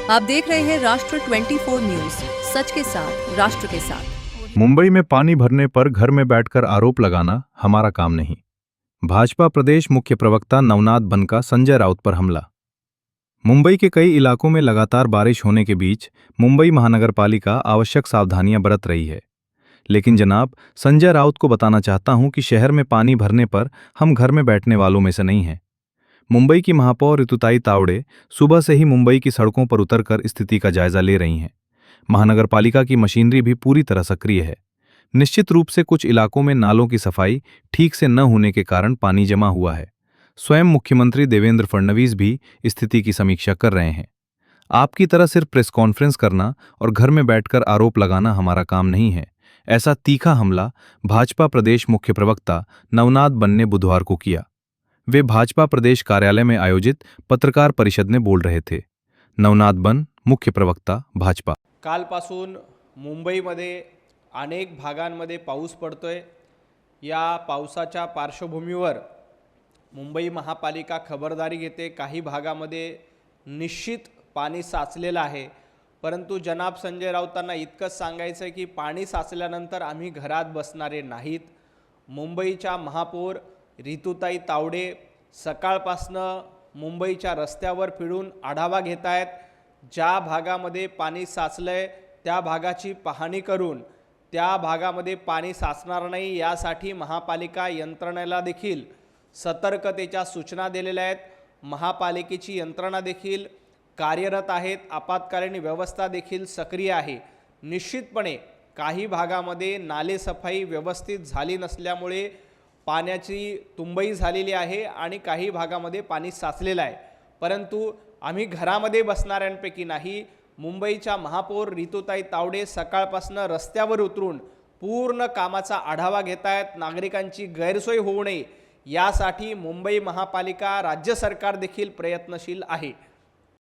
आप देख रहे हैं राष्ट्र 24 न्यूज, सच के साथ राष्ट्र के साथ। मुंबई में पानी भरने पर घर में बैठकर आरोप लगाना हमारा काम नहीं। भाजपा प्रदेश मुख्य प्रवक्ता नवनाथ बनका संजय राउत पर हमला। मुंबई के कई इलाकों में लगातार बारिश होने के बीच मुंबई महानगरपालिका आवश्यक सावधानियां बरत रही है। लेकिन जनाब, संजय राउत को बताना चाहता हूं कि शहर में पानी भरने पर हम घर में बैठने वालों में से नहीं हैं। मुंबई की महापौर ऋतुताई तावड़े सुबह से ही मुंबई की सड़कों पर उतरकर स्थिति का जायजा ले रही हैं। महानगरपालिका की मशीनरी भी पूरी तरह सक्रिय है। निश्चित रूप से कुछ इलाकों में नालों की सफाई ठीक से न होने के कारण पानी जमा हुआ है। स्वयं मुख्यमंत्री देवेंद्र फडणवीस भी स्थिति की समीक्षा कर रहे हैं। आपकी तरह सिर्फ प्रेस कॉन्फ्रेंस करना और घर में बैठकर आरोप लगाना हमारा काम नहीं है। ऐसा तीखा हमला भाजपा प्रदेश मुख्य प्रवक्ता नवनाथ बन ने बुधवार को किया। वे भाजपा प्रदेश कार्यालय में आयोजित पत्रकार परिषद में बोल रहे थे। नवनाथ बन, मुख्य प्रवक्ता, भाजपा। कालपासून मुंबईमध्ये अनेक भागांमध्ये पाऊस पडतोय। या पावसाच्या पार्श्वभूमीवर मुंबई महापालिका खबरदारी घेते। काही भागामध्ये निश्चित पाणी साचलेलं आहे, परंतु जनाब संजय राऊतांना इतकंच सांगायचं आहे की पाणी साचल्यानंतर आम्ही घरात बसणारे नाहीत। मुंबईच्या महापौर ऋतुताई तावडे सकाळपासनं मुंबईच्या रस्त्यावर फिरून आढावा घेत आहेत। ज्या भागामध्ये पाणी साचलंय त्या भागाची पाहणी करून त्या भागामध्ये पाणी साचणार नाही यासाठी महापालिका यंत्रणेला देखील सतर्कतेच्या सूचना दिलेल्या आहेत। महापालिकेची यंत्रणा देखील कार्यरत आहेत। आपत्कालीन व्यवस्था देखील सक्रिय आहे। निश्चितपणे काही भागामध्ये नालेसफाई व्यवस्थित झाली नसल्यामुळे पाण्याची तुंबई झालेली आहे आणि काही भागामध्ये पाणी साचलेलं आहे, परंतु आम्ही घरामध्ये बसणाऱ्यांपैकी नाही। मुंबईच्या महापौर ऋतुताई तावडे सकाळपासून रस्त्यावर उतरून पूर्ण कामाचा आढावा घेत आहेत। नागरिकांची गैरसोय होऊ नये यासाठी मुंबई महापालिका, राज्य सरकार देखील प्रयत्नशील आहे।